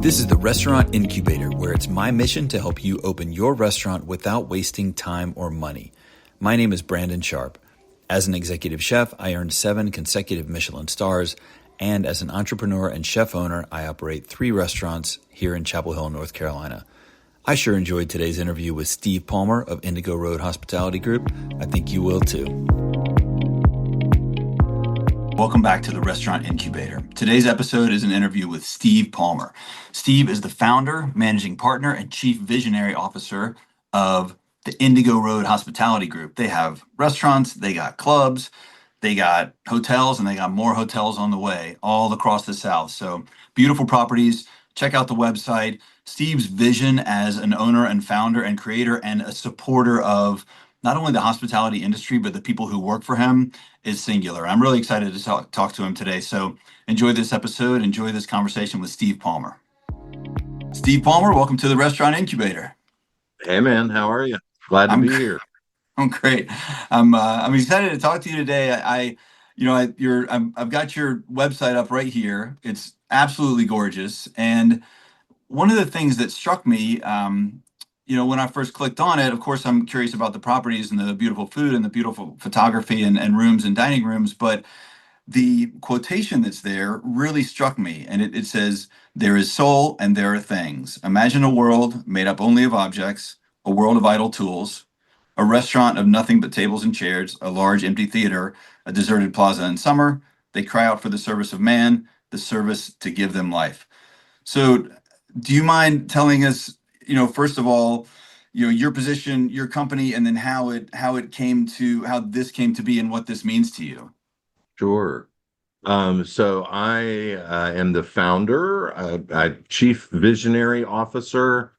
This is the Restaurant Incubator, where it's my mission to help you open your restaurant without wasting time or money. My name is Brandon Sharp. As an executive chef, I earned 7 consecutive Michelin stars, and as an entrepreneur and chef owner, I operate 3 restaurants here in Chapel Hill, North Carolina. I sure enjoyed today's interview with Steve Palmer of Indigo Road Hospitality Group. I think you will too. Welcome back to the Restaurant Incubator. Today's episode is an interview with Steve Palmer. Steve is the founder, managing partner, and chief visionary officer of the Indigo Road Hospitality Group. They have restaurants, they got clubs, they got hotels, and they got more hotels on the way all across the South. So beautiful properties. Check out the website. Steve's vision as an owner and founder and creator and a supporter of not only the hospitality industry, but the people who work for him is singular. I'm really excited to talk to him today. So enjoy this episode. Enjoy this conversation with Steve Palmer. Steve Palmer, welcome to the Restaurant Incubator. Hey man, how are you? Glad to be here. I'm great. I'm excited to talk to you today. I've got your website up right here. It's absolutely gorgeous. And one of the things that struck me, when I first clicked on it, of course, I'm curious about the properties and the beautiful food and the beautiful photography and rooms and dining rooms. But the quotation that's there really struck me. And it says, "There is soul and there are things. Imagine a world made up only of objects, a world of idle tools, a restaurant of nothing but tables and chairs, a large empty theater, a deserted plaza in summer. They cry out for the service of man, the service to give them life." So do you mind telling us, first of all, your position, your company, and then how this came to be and what this means to you? Sure. So I am the founder, chief visionary officer,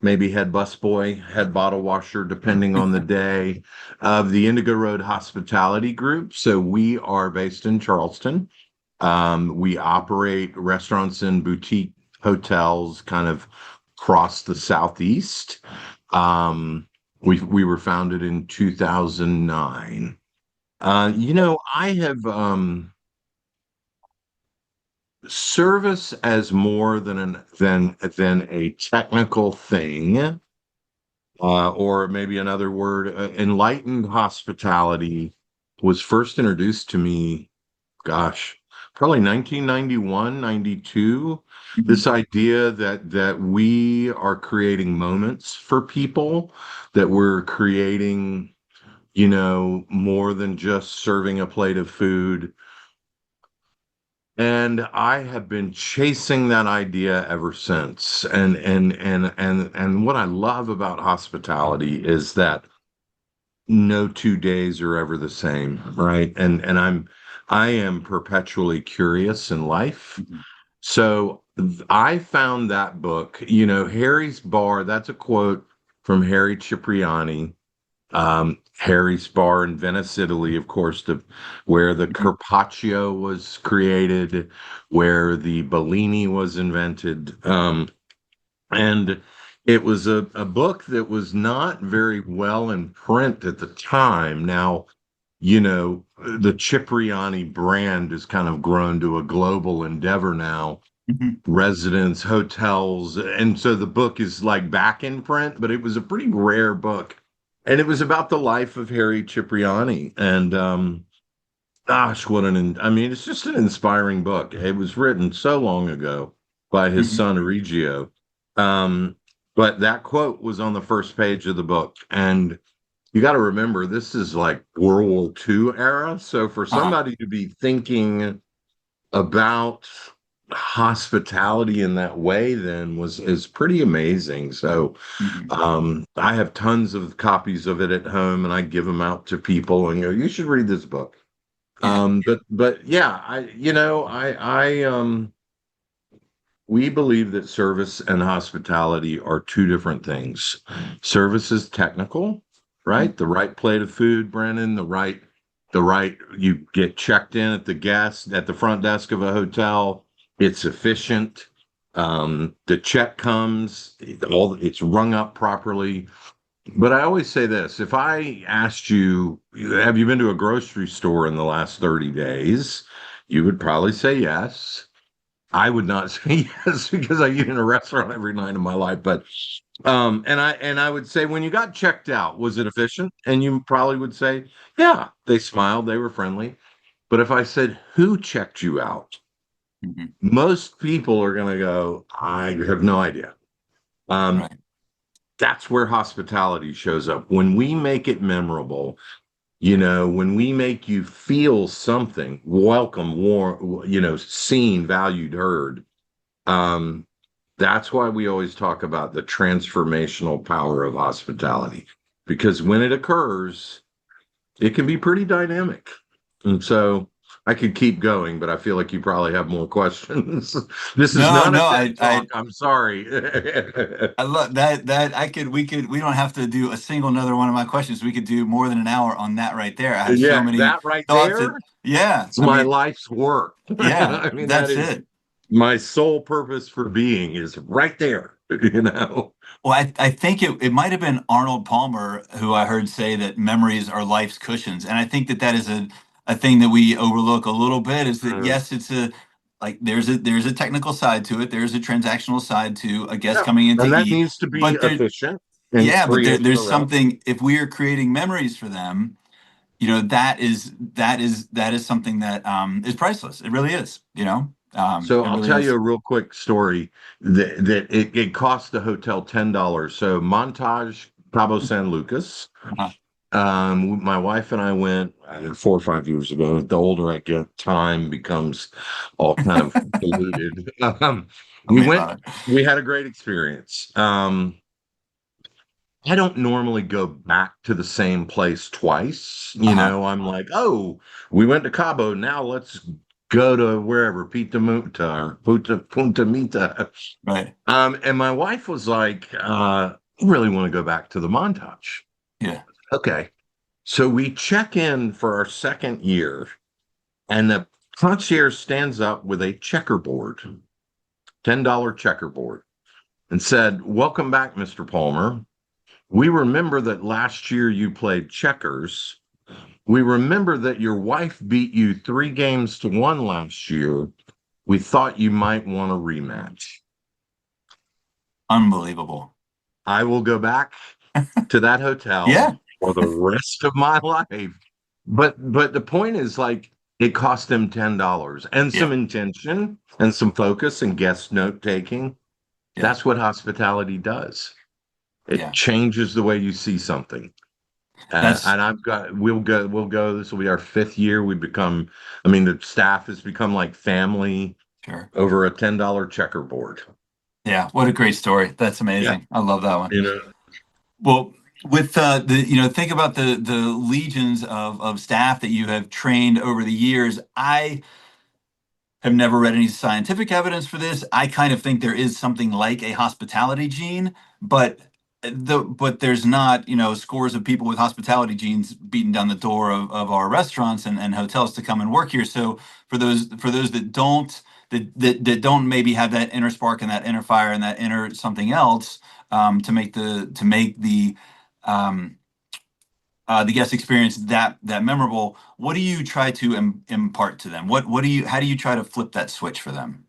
maybe head busboy, head bottle washer, depending on the day, of the Indigo Road Hospitality Group. So we are based in Charleston. We operate restaurants and boutique hotels kind of across the Southeast. We were founded in 2009. I have service as more than a technical thing, or maybe another word. Enlightened hospitality was first introduced to me, probably 1991, 92. Mhm. This idea that we are creating moments for people, that we're creating more than just serving a plate of food. And I have been chasing that idea ever since. And what I love about hospitality is that no 2 days are ever the same, right? I am perpetually curious in life. So I found that book, Harry's Bar. That's a quote from Harry Cipriani. Harry's Bar in Venice, Italy, of course, where the Carpaccio was created, where the Bellini was invented. And it was a book that was not very well in print at the time. Now, the Cipriani brand has kind of grown to a global endeavor now. Mhm. Residents, hotels, and so the book is like back in print, but it was a pretty rare book. And it was about the life of Harry Cipriani. And it's just an inspiring book. It was written so long ago by his Mhm. son, Regio. But that quote was on the first page of the book. And you got to remember, this is like World War II era. So for somebody to be thinking about hospitality in that way then is pretty amazing. So I have tons of copies of it at home, and I give them out to people and you should read this book. Yeah. But yeah, we believe that service and hospitality are two different things. Service is technical, right? The right plate of food, Brandon, you get checked in at the front desk of a hotel. It's efficient. The check comes, it's rung up properly. But I always say this, if I asked you, have you been to a grocery store in the last 30 days? You would probably say yes. I would not say yes because I eat in a restaurant every night of my life. But and I would say when you got checked out, was it efficient? And you probably would say, yeah, they smiled, they were friendly. But if I said, who checked you out? Mhm. Most people are going to go, I have no idea. Um, Right. that's where hospitality shows up. When we make it memorable, you know, when we make you feel something, welcome, warm, you know, seen, valued, heard. Um, that's why we always talk about the transformational power of hospitality, because when it occurs, it can be pretty dynamic. And so I could keep going, but I feel like you probably have more questions. This is No, not a no, TED talk. I'm sorry. I love that we don't have to do a single another one of my questions. We could do more than an hour on that right there. I have so Yeah, many that right thoughts there that, yeah, is I my mean, life's work. yeah, I mean, that that's is it. my sole purpose for being is right there, you know? Well, I think it might have been Arnold Palmer who I heard say that memories are life's cushions. And I think that that is a thing that we overlook a little bit is that Mm. yes, it's a like there's a technical side to it. There's a transactional side to a guest Yeah. coming in to And that eat. needs to be But there, efficient and yeah, but create there's morale. something if we are creating memories for them, you know, that is something that is priceless. It really is, you know. So It I'll really tell you is. a real quick story that it cost the hotel $10. So Montage, Cabo San Lucas. Uh-huh. My wife and I went 4 or 5 years ago. The older I get, time becomes all kind of polluted. Tell We me went, about it. we had a great experience. I don't normally go back to the same place twice. You Uh-huh. know, I'm like, oh, we went to Cabo. Now let's go to wherever, Punta Mita. Right. And my wife was like, I really want to go back to the Montage. Yeah. Okay. So we check in for our second year, and the concierge stands up with a checkerboard, $10 checkerboard, and said, welcome back, Mr. Palmer. We remember that last year you played checkers. We remember that your wife beat you 3 games to 1 last year. We thought you might want a rematch. Unbelievable. I will go back to that hotel Yeah. for the rest of my life. But the point is like it cost them $10 and some Yeah. intention and some focus and guest note taking. Yeah. That's what hospitality does. It Yeah. changes the way you see something. That's And we'll go. This will be our 5th year. I mean, the staff has become like family sure. over a $10 checkerboard. Yeah. What a great story. That's Yeah. amazing. I love that one. You know, Well, with the you know, think about the legions of staff that you have trained over the years. I have never read any scientific evidence for this. I kind of think there is something like a hospitality gene, but but there's not, you know, scores of people with hospitality genes beating down the door of our restaurants and hotels to come and work here. So for those that don't that don't maybe have that inner spark and that inner fire and that inner something else to make um, the guest experience that memorable. What do you try to impart to them? What do you how do you try to flip that switch for them?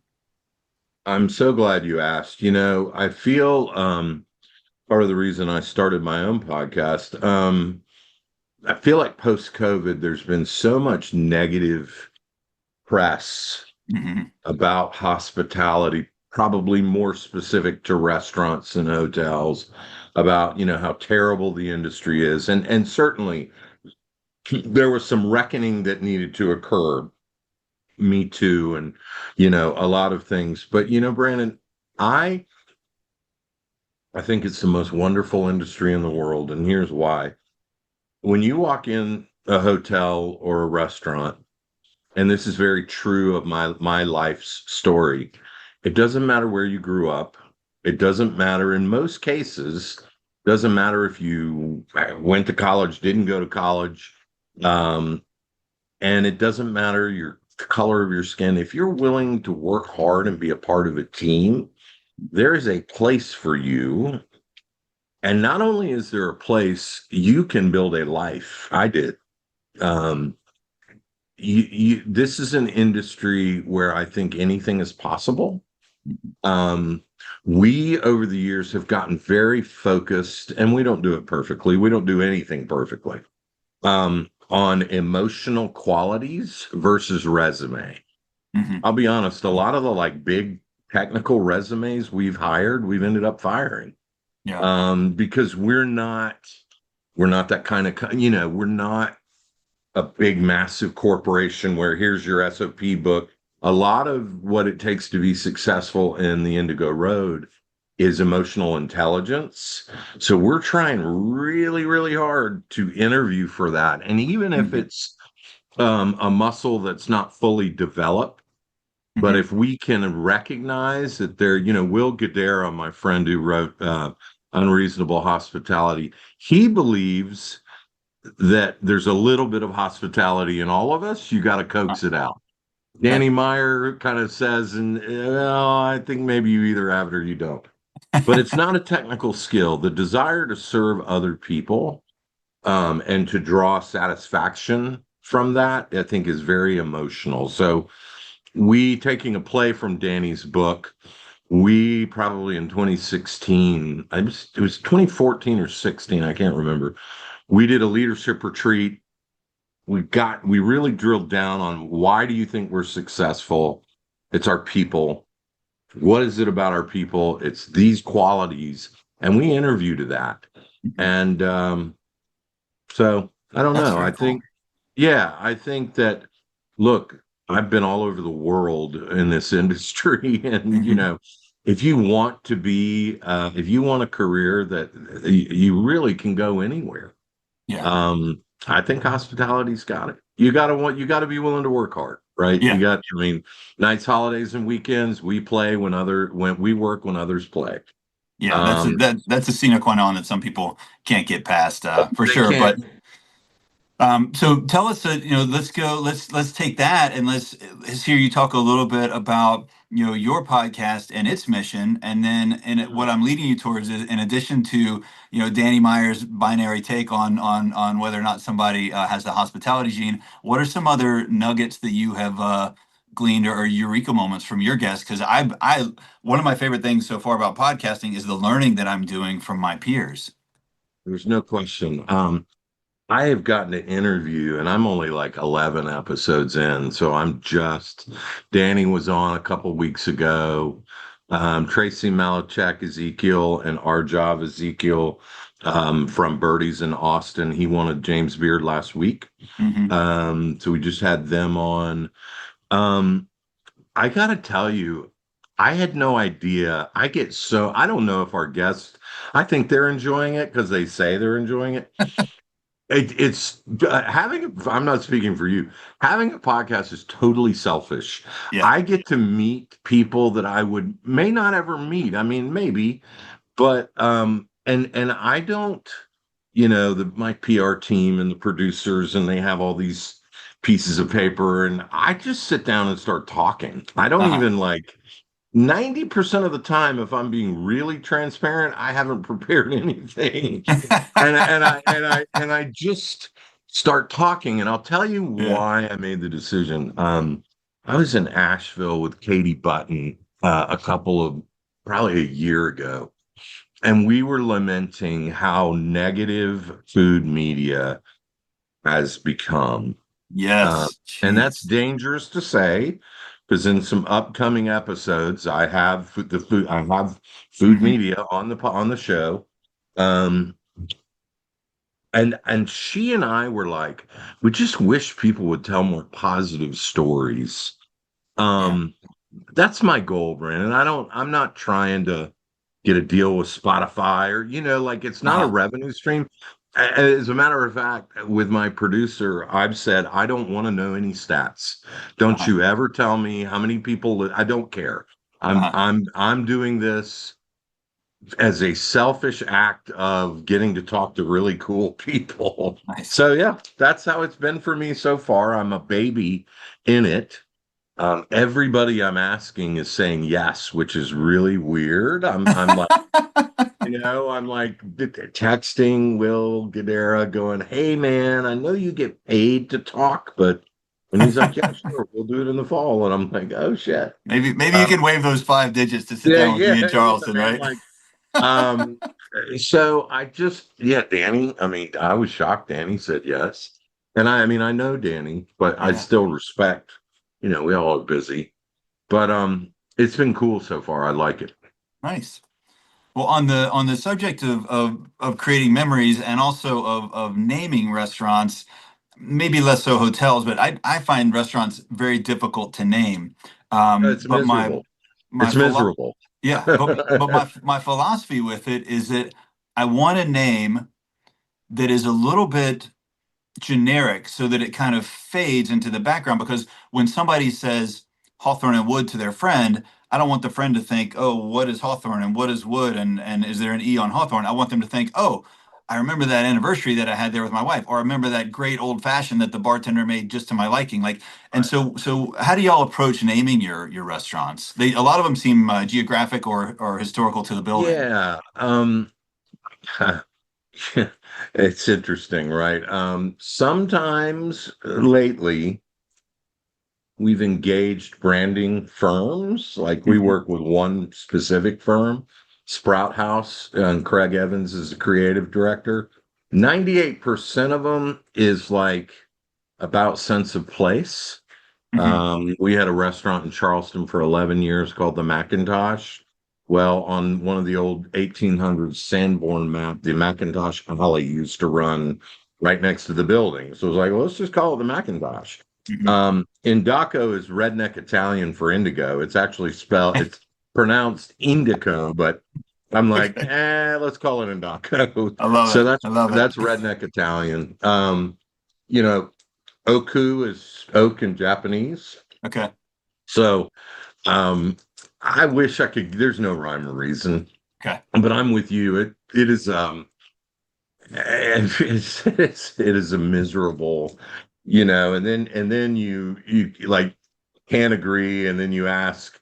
I'm so glad you asked. You know, I feel part of the reason I started my own podcast. I feel like post COVID, there's been so much negative press Hmm. about hospitality, probably more specific to restaurants and hotels, about, you know, how terrible the industry is. And certainly there was some reckoning that needed to occur. Me too, and you know, a lot of things. But you know, Brandon, I I think it's the most wonderful industry in the world, and here's why. When you walk in a hotel or a restaurant, and this is very true of my life's story, it doesn't matter where you grew up. It doesn't matter in most cases, doesn't matter if you went to college, didn't go to college, um, and it doesn't matter your the color of your skin. If you're willing to work hard and be a part of a team, there is a place for you. And not only is there a place, you can build a life. I did. Um, this is an industry where I think anything is possible. Um, we over the years have gotten very focused, and we don't do it perfectly. We don't do anything perfectly. On emotional qualities versus resume. Hmm. I'll be honest, a lot of the like big technical resumes we've ended up firing. Yeah. Because we're not that kind of, we're not a big, massive corporation where here's your SOP book. A lot of what it takes to be successful in the Indigo Road is emotional intelligence. So we're trying really, really hard to interview for that. And even if Hmm. it's a muscle that's not fully developed, but Hmm. if we can recognize that they're, Will Guidara, my friend who wrote Unreasonable Hospitality, he believes that there's a little bit of hospitality in all of us. You got to coax it out. Okay. Danny Meyer kind of says, and I think maybe you either have it or you don't. But it's not a technical skill. The desire to serve other people and to draw satisfaction from that, I think, is very emotional. So we taking a play from Danny's book. We probably in 2016, it was 2014 or 16, I can't remember. We did a leadership retreat. We really drilled down on why do you think we're successful? It's our people. What is it about our people? It's these qualities. And we interviewed that. Hmm. And so I don't That's know. very cool. I think that, look, I've been all over the world in this industry. And, Hmm. if you want to if you want a career that you really can go anywhere. Yeah. I think hospitality's got it. You got to be willing to work hard, right? Yeah. I mean, nights, holidays, and weekends, we play when we work when others play. Yeah. Um, That's a sine qua non that some people can't get past, for they sure. can't. But so tell us, let's take that and let's hear you talk a little bit about, your podcast and its mission. And then, what I'm leading you towards is, in addition to, Danny Meyer's binary take on whether or not somebody has the hospitality gene, what are some other nuggets that you have gleaned, or eureka moments from your guests? Because one of my favorite things so far about podcasting is the learning that I'm doing from my peers. There's no question. I have gotten to interview, and I'm only like 11 episodes in, so Danny was on a couple weeks ago. Tracy Malachek, Ezekiel, and Arjav Ezekiel from Birdies in Austin. He won a James Beard last week. Hmm. So we just had them on. Um, I gotta tell you, I had no idea. I don't know if our guests, I think they're enjoying it because they say they're enjoying it. It's I'm not speaking for you. Having a podcast is totally selfish. Yeah. I get to meet people that I may not ever meet. I mean, maybe, but and I don't, my PR team and the producers, and they have all these pieces of paper, and I just sit down and start talking. I don't Uh-huh. even like 90% of the time, if I'm being really transparent, I haven't prepared anything. And I just start talking, and I'll tell you Yeah. why I made the decision. I was in Asheville with Katie Button a couple of probably a year ago, and we were lamenting how negative food media has become. Uh, Yes. and that's Jeez. dangerous to say because in some upcoming episodes, I have food Hmm. media on the show. Um, and she and I were like, we just wish people would tell more positive stories. Yeah. Um, that's my goal, Brandon. I'm not trying to get a deal with Spotify or, like it's not a Uh-huh. revenue stream. As a matter of fact, with my producer, I've said, I don't want to know any stats. Don't Uh-huh. you ever tell me how many people, I don't care. Uh-huh. I'm doing this as a selfish act of getting to talk to really cool people. Nice. So yeah, that's how it's been for me so far. I'm a baby in it. Everybody I'm asking is saying yes, which is really weird. I'm like texting Will Guidara going, hey man, I know you get paid to talk, but And he's like, yeah, sure, we'll do it in the fall. And I'm like, oh shit. Maybe you Um, can waive those 5 digits to sit yeah, down with yeah, me in yeah. Charleston, I'm right? like, um, so I just, yeah, Danny. I mean, I was shocked. Danny said yes, and I mean, I know Danny, but I Yeah, still respect. We all are busy, but it's been cool so far. I like it. nice. Well, on the subject of creating memories and also of naming restaurants, maybe less so hotels, but I find restaurants very difficult to name. It's But miserable. my It's miserable. yeah, but my philosophy with it is that I want a name that is a little bit generic so that it kind of fades into the background, because when somebody says Hawthorne and Wood to their friend, I don't want the friend to think, oh, what is Hawthorne and what is Wood, and is there an E on Hawthorne? I want them to think, oh, I remember that anniversary that I had there with my wife, or I remember that great old fashioned that the bartender made just to my liking. Like, and Right. so how do y'all approach naming your restaurants? A lot of them seem geographic or historical to the building. Yeah. It's interesting, right? Sometimes lately we've engaged branding firms. Like we Hmm. work with one specific firm, Sprout House, and Craig Evans is the creative director. 98% of them is like about sense of place. Hmm. We had a restaurant in Charleston for 11 years called the Macintosh. Well, on one of the old 1800s Sanborn map, the Macintosh Alley used to run right next to the building. So it was like, well, let's just call it the Macintosh. Hmm. Indico is redneck Italian for indigo. It's pronounced indico, but I'm like, Okay. let's call it Indico. I love So it. that's I love it. that's redneck Italian. You know, Oku is oak in Japanese. Okay. So um I wish I could, there's no rhyme or reason, Okay. but I'm with you. It is it is a miserable, and then you like can't agree, and then you ask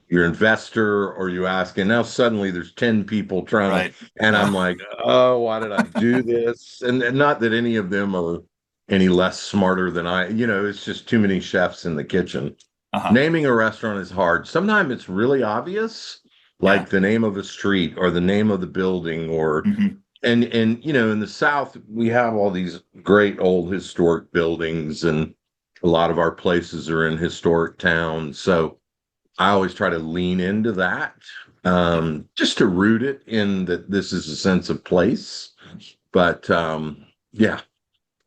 your investor or you ask, and now suddenly there's 10 people trying to, Right. and I'm like, oh, why did I do this? And not that any of them are any less smarter than it's just too many chefs in the kitchen. Uh-huh. Naming a restaurant is hard. Sometimes it's really obvious, Yeah. like the name of a street or the name of the building, or Hmm. in the South we have all these great old historic buildings, and a lot of our places are in historic towns. So I always try to lean into that, Yeah. just to root it in that this is a sense of place. But yeah,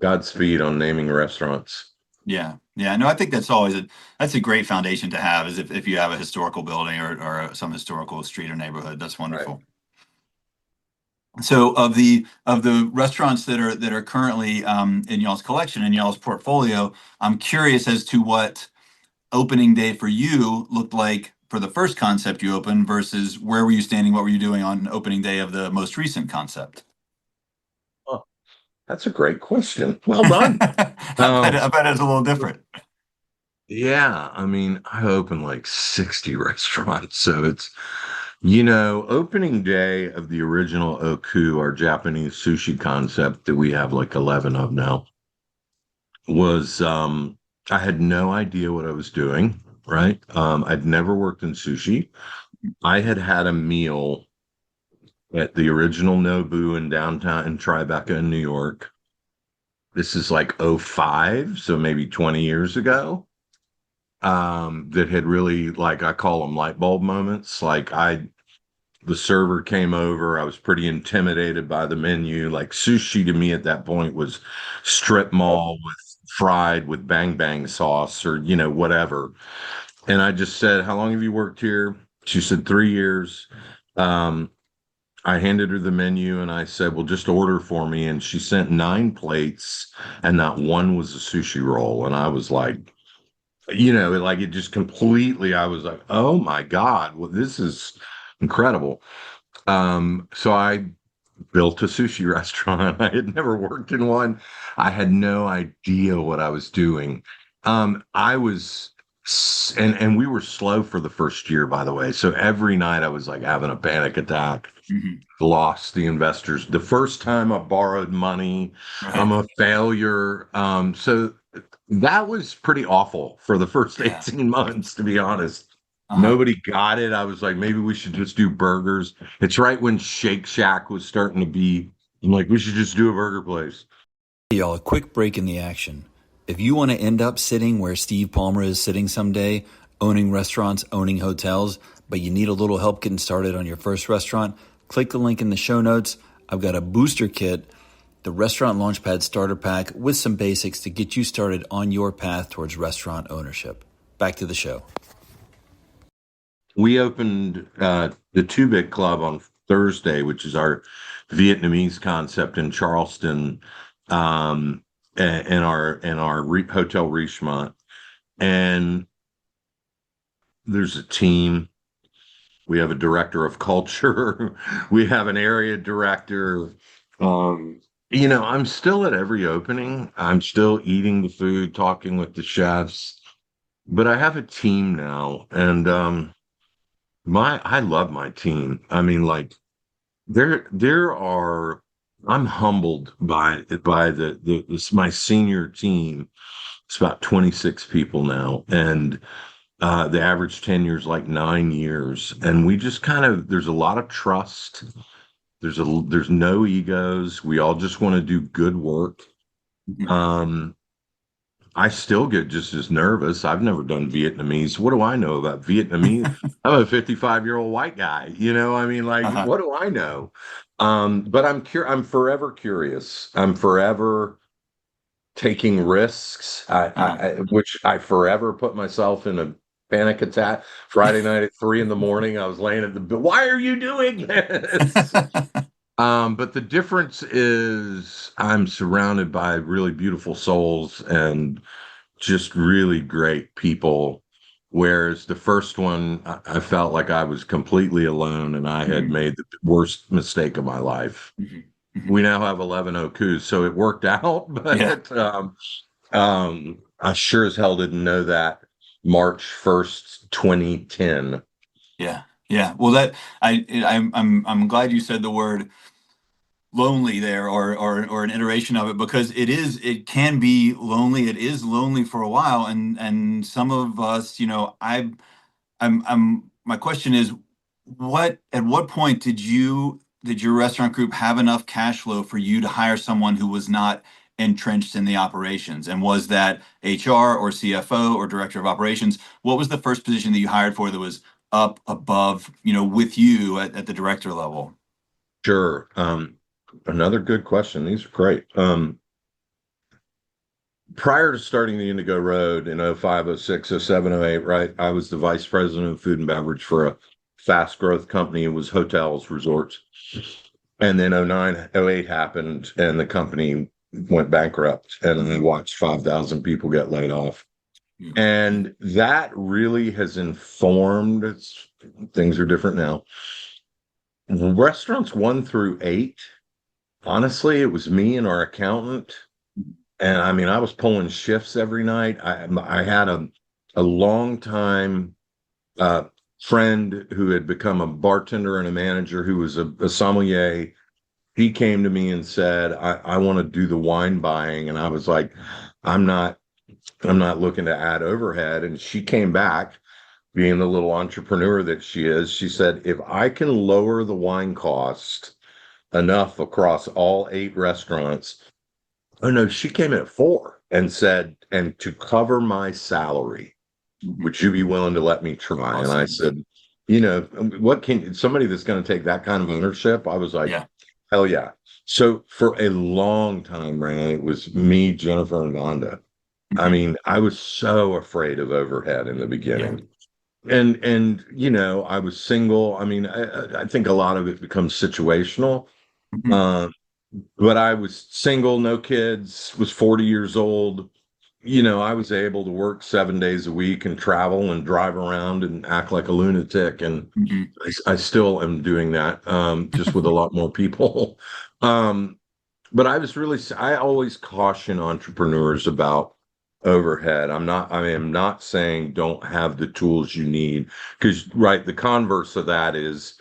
Godspeed on naming restaurants. Yeah. Yeah. No, I think that's a great foundation to have, is if you have a historical building or some historical street or neighborhood. That's Right. wonderful. So of the restaurants that are currently in y'all's collection, in y'all's portfolio, I'm curious as to what opening day for you looked like for the first concept you opened versus where were you standing, what were you doing on opening day of the most recent concept? Oh, that's a great question. Well done. I bet it's a little different. Yeah, I mean, I opened like 60 restaurants. So opening day of the original Oku, our Japanese sushi concept that we have like 11 of now, was I had no idea what I was doing, right? I'd never worked in sushi. I had had a meal at the original Nobu in downtown in Tribeca in New York. This is like '05, so maybe 20 years ago. That had really, like, I call them light bulb moments. The server came over. I was pretty intimidated by the menu. Like sushi to me at that point was strip mall with fried with bang bang sauce or, whatever. And I just said, how long have you worked here? She said 3 years. Um, I handed her the menu and I said, well, just order for me. And she sent 9 plates and not one was a sushi roll. And I was like, like it just completely, I was like, oh my God, well, this is incredible. So I built a sushi restaurant. I had never worked in one. I had no idea what I was doing. I was, and we were slow for the first year, by the way. So every night I was like having a panic attack. Mhm. Lost the investors. The first time I borrowed money, Right. I'm a failure. So That was pretty awful for the first Yeah. 18 months, to be honest. Uh-huh. Nobody got it. I was like, maybe we should just do burgers. It's right when Shake Shack was starting to be, I'm like, we should just do a burger place. Hey, y'all, a quick break in the action. If you want to end up sitting where Steve Palmer is sitting someday, owning restaurants, owning hotels, but you need a little help getting started on your first restaurant, click the link in the show notes. I've got a booster kit, the Restaurant Launchpad Starter Pack, with some basics to get you started on your path towards restaurant ownership. Back to the show. We opened the Two Bit Club on Thursday, which is our Vietnamese concept in Charleston, in our Hotel Richemont. And there's a team. We have a director of culture. We have an area director. Um, I'm still at every opening. I'm still eating the food, talking with the chefs, but I have a team now, and I love my team. I mean, like there are. I'm humbled by my senior team. It's about 26 people now, and the average tenure is like 9 years, and we just kind of there's a lot of trust. There's no egos. We all just want to do good work. Mhm. Um, I still get just as nervous. I've never done Vietnamese. What do I know about Vietnamese? I'm a 55-year-old white guy. I mean, like, Uh-huh. what do I know? But I'm forever curious. I'm forever taking risks. Uh-huh. Which I forever put myself in a panic attack. Friday night at 3 in the morning, I was laying at the bed. Why are you doing this? But the difference is I'm surrounded by really beautiful souls and just really great people. Whereas the first one, I felt like I was completely alone and I had Mhm. made the worst mistake of my life. Mhm. Mhm. We now have 11 Okus, so it worked out, Yeah. but I sure as hell didn't know that March 1st, 2010. Yeah. Yeah. Well, I'm glad you said the word lonely there, or an iteration of it, because it can be lonely. It is lonely for a while, and some of us, I'm my question is, at what point did your restaurant group have enough cash flow for you to hire someone who was not entrenched in the operations? And was that HR or CFO or director of operations? What was the first position that you hired for that was up above, with you at the director level? Sure. Another good question. These are great. Prior to starting the Indigo Road in '05, '06, '07, '08, right, I was the vice president of food and beverage for a fast growth company. It was hotels, resorts. And then '09, '08 happened and the company went bankrupt and I watched 5,000 people get laid off. Mm. And that really has informed, things are different now. Restaurants 1 through 8, honestly, it was me and our accountant. And I mean, I was pulling shifts every night. I had a long time uh, friend who had become a bartender and a manager who was a sommelier. He came to me and said, I want to do the wine buying. And I was like, I'm not, I'm not looking to add overhead. And she came back, being the little entrepreneur that she is. She said, if I can lower the wine cost enough across all 8 restaurants. Oh no, she came in at 4 and said, and to cover my salary, Mhm. would you be willing to let me try? And I Awesome. said, what can somebody that's going to take that kind of ownership? I was like, Yeah. hell yeah. So for a long time, Ryan, it was me, Jennifer, and Vonda. I Mhm. mean, I was so afraid of overhead in the Yeah. beginning. And I was single. I mean, I think a lot of it becomes situational. Mhm. Um, but I was single, no kids, was 40 years old. I was able to work 7 days a week and travel and drive around and act like a lunatic. And Mhm. I still am doing that, just with a lot more people. Um, but I always caution entrepreneurs about overhead. I am not saying don't have the tools you need, because, right, the converse of that is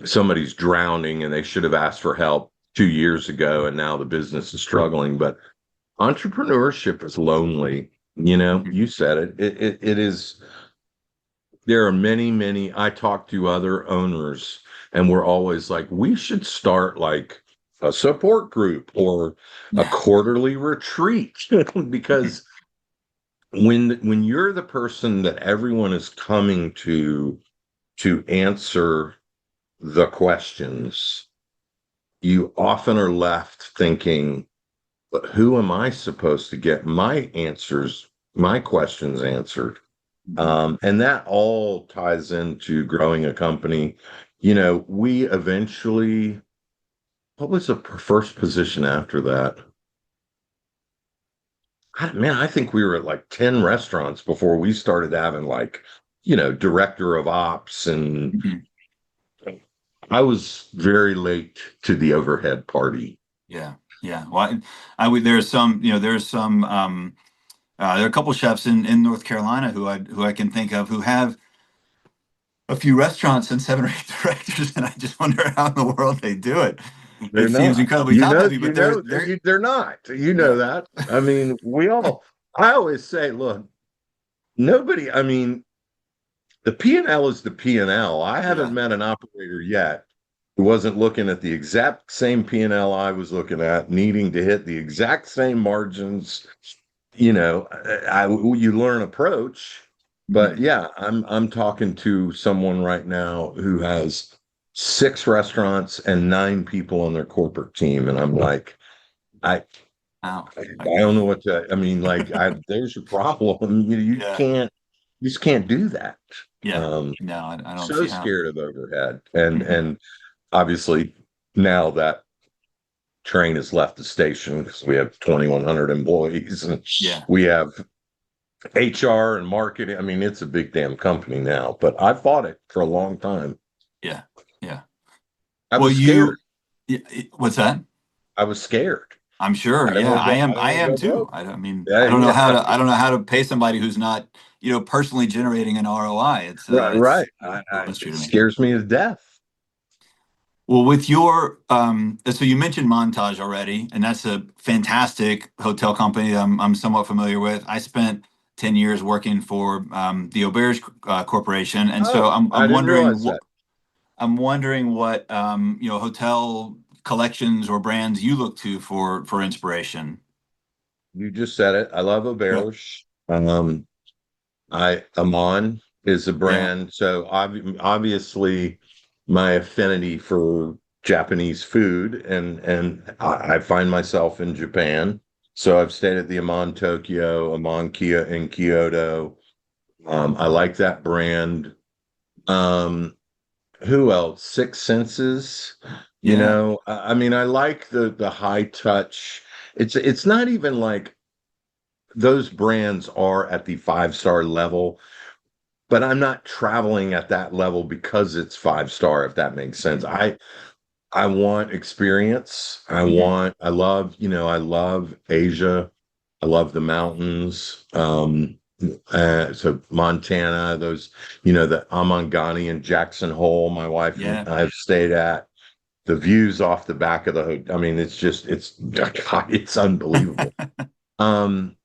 somebody's drowning and they should have asked for help 2 years ago and now the business is struggling. But entrepreneurship is lonely. Mhm. You said it. It is. There are many. I talk to other owners, and we're always like, we should start like a support group or a Yeah. quarterly retreat Mhm. because when you're the person that everyone is coming to answer the questions, you often are left thinking, but who am I supposed to get my answers, my questions answered? Mhm. And that all ties into growing a company. We eventually, what was the first position after that? Man, I think we were at like 10 restaurants before we started having like, director of ops. And Mhm. I was very late to the overhead party. Yeah. Yeah. Well, I would, there's some, there's some, there are a couple chefs in North Carolina who I can think of who have a few restaurants and 7 or 8 directors, and I just wonder how in the world they do it. They're It seems not. incredibly top heavy, but They're not. You know yeah, that. I mean, I always say, look, nobody, I mean, the P&L is the P&L. I haven't yeah, met an operator yet who wasn't looking at the exact same P&L I was looking at, needing to hit the exact same margins. You learn approach, but mhm. yeah, I'm talking to someone right now who has 6 restaurants and 9 people on their corporate team, and I'm like, I Wow. I don't know what to. I mean, like, there's your problem. Yeah, You just can't do that. yeah. Um, No, I don't so see how. scared of overhead, and Mhm. obviously now that train has left the station because we have 2,100 employees and Yeah, we have HR and marketing. I mean, it's a big damn company now, but I fought it for a long time. yeah, yeah. I Well, was scared. what's that? I was scared. I'm sure. I didn't Yeah, want to I go. I am. didn't I want to am go too. broke. I mean, Yeah, yeah. I don't know how to pay somebody who's not, personally generating an ROI. Right, It's right. a mystery It to me. scares me to death. Well, with your so you mentioned Montage already, and that's a fantastic hotel company that I'm somewhat familiar with. I spent 10 years working for the Auberge Corporation, and so Oh, I didn't realize that. I'm wondering what hotel collections or brands you look to for inspiration. You just said it. I love Yeah, Auberge. Amon is a yeah, brand. So obviously my affinity for Japanese food and I find myself in Japan. So I've stayed at the Amon Tokyo, Amon Kia in Kyoto. I like that brand. Um, who else? Six Senses. yeah. I mean, I like the high touch. It's not even like those brands are at the 5-star level, but I'm not traveling at that level because it's 5-star, if that makes sense. Mhm. I want experience. Mhm. I love Asia. I love the mountains. So Montana, the Amangani and Jackson Hole, my wife and Yeah. I have stayed at. The views off the back of the hotel. I mean, it's unbelievable. Um,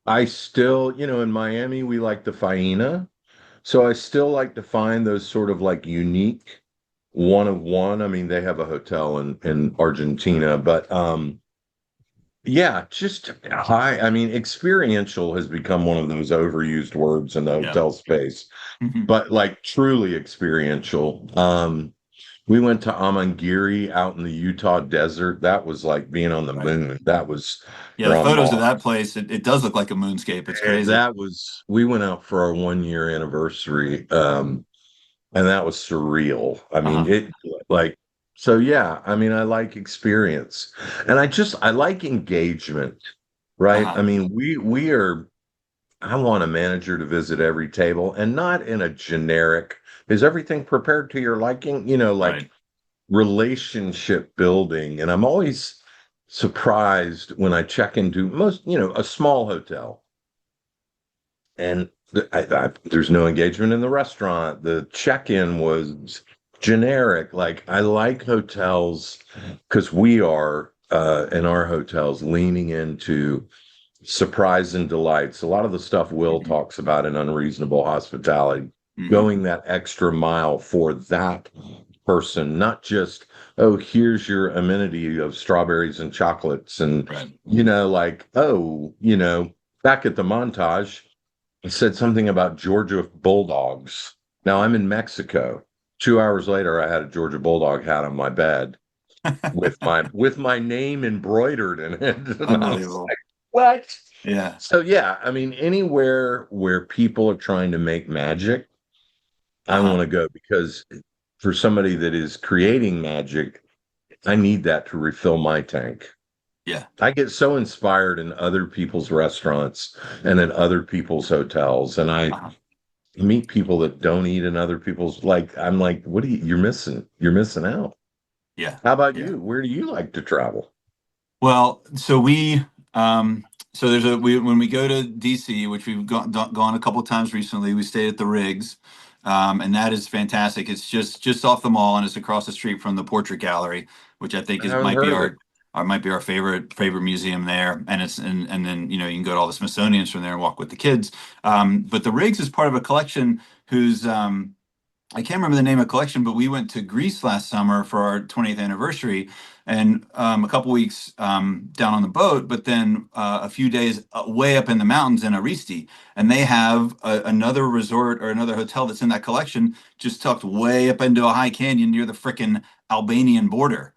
I still, in Miami, we like the Faena. So I still like to find those sort of like unique one of one. I mean, they have a hotel in Argentina, but yeah, just high. I mean, experiential has become one of those overused words in the Yeah. hotel space, Mhm. but like truly experiential. We went to Amangiri out in the Utah desert. That was like being on the Right. moon. That was Yeah, the where I'm photos of off. that place, it does look like a moonscape. It's crazy. We went out for our 1 year anniversary. And that was surreal. I mean, Uh-huh. it like, so yeah, I mean, I like experience and I like engagement, right? I Uh-huh. mean, I want a manager to visit every table and not in a generic, is everything prepared to your liking? Like Right. relationship building. And I'm always surprised when I check into a small hotel and there's no engagement in the restaurant. The check-in was generic. Like I like hotels because we are in our hotels leaning into surprise and delights. A lot of the stuff Will Mhm. talks about in Unreasonable Hospitality, Mhm. going that extra mile for that person, not just, oh, here's your amenity of strawberries and chocolates. And, Right. like, oh, back at the montage, I said something about Georgia Bulldogs. Now I'm in Mexico. 2 hours later, I had a Georgia Bulldog hat on my bed with my name embroidered in it. And I was Unbelievable. like, what? Yeah. So yeah, I mean, anywhere where people are trying to make magic, I Uh-huh. want to go because for somebody that is creating magic, I need that to refill my tank. Yeah. I get so inspired in other people's restaurants and in other people's hotels, and I Uh-huh. meet people that don't eat in other people's. Like, I'm like, what are you're missing? You're missing out. Yeah. How about Yeah. you? Where do you like to travel? Well, so there's when we go to DC, which we've gone a couple of times recently, we stayed at the Riggs, and that is fantastic. It's just off the mall and it's across the street from the Portrait Gallery, which I think I is haven't might be heard of it. our favorite museum there. And then you can go to all the Smithsonian's from there and walk with the kids. But the Riggs is part of a collection whose I can't remember the name of the collection, but we went to Greece last summer for our 20th anniversary, and a couple weeks down on the boat, but then a few days way up in the mountains in Aristi, and they have another resort or another hotel that's in that collection, just tucked way up into a high canyon near the frickin' Albanian border.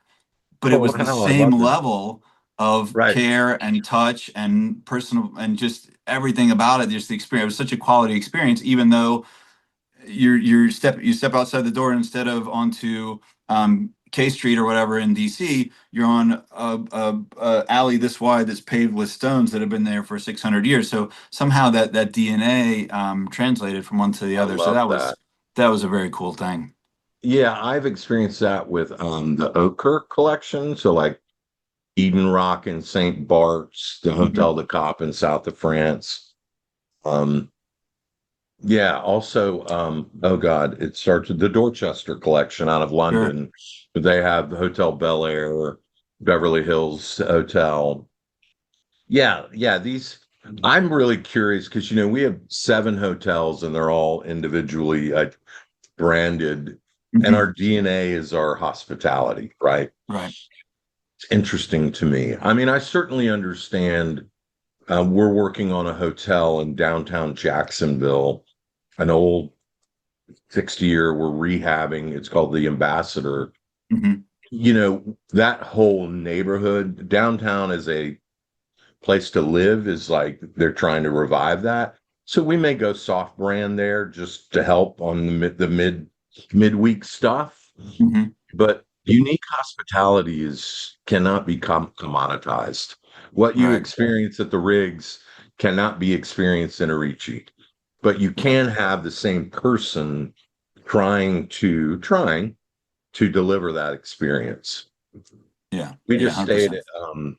But it Oh was the wow, I same love that. level of Right. care and touch and personal and just everything about it. Just the experience. It was such a quality experience, even though you step outside the door, instead of onto K Street or whatever in DC, you're on a alley this wide that's paved with stones that have been there for 600 years. So somehow that DNA translated from one to the I other. So love that. that was a very cool thing. Yeah, I've experienced that with the Ochre collection. So like Eden Rock in St. Bart's, the Hmm. Hotel de Cap in south of France. Um, yeah, also oh God, it starts with the Dorchester collection out of Sure. London. They have the Hotel Bel Air, Beverly Hills Hotel. Yeah, yeah, these I'm really curious because we have 7 hotels and they're all individually branded, and Hmm. our DNA is our hospitality, right? Right. It's interesting to me. I mean, I certainly understand. We're working on a hotel in downtown Jacksonville, an old 60-year we're rehabbing. It's called the Ambassador. Hmm. That whole neighborhood, downtown is a place to live, is like they're trying to revive that. So we may go soft brand there just to help on the midweek stuff. Hmm. But unique hospitality cannot be commoditized. What you Right. experience at the rigs cannot be experienced in a Ricci, but you Yeah. can have the same person trying to deliver that experience. Yeah. We Yeah. just stayed 100%. at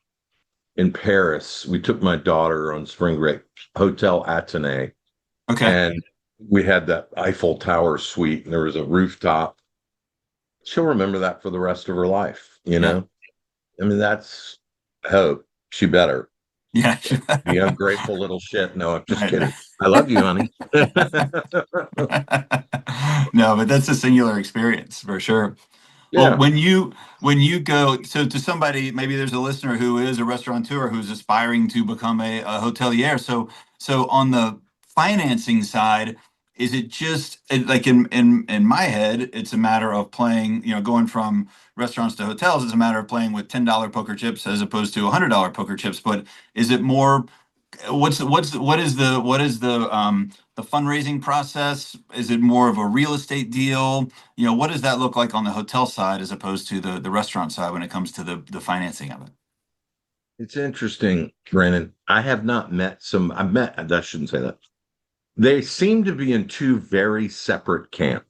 in Paris. We took my daughter on spring break, Hotel Athénée, Okay. and we had that Eiffel Tower suite, and there was a rooftop. She'll remember that for the rest of her life, you Yeah. know? I mean, that's hope. She better. Yeah. The ungrateful little shit. No, I'm just Right. kidding. I love you, honey. No, but that's a singular experience for sure. Well, Yeah. when you go, so to somebody, maybe there's a listener who is a restaurateur who's aspiring to become a hotelier. So on the financing side, is it just like in my head, it's a matter of playing, going from restaurants to hotels is a matter of playing with $10 poker chips as opposed to $100 poker chips. But is it more? What is the fundraising process? Is it more of a real estate deal? What does that look like on the hotel side as opposed to the restaurant side when it comes to the financing of it? It's interesting, Brandon. I shouldn't say that. They seem to be in two very separate camps.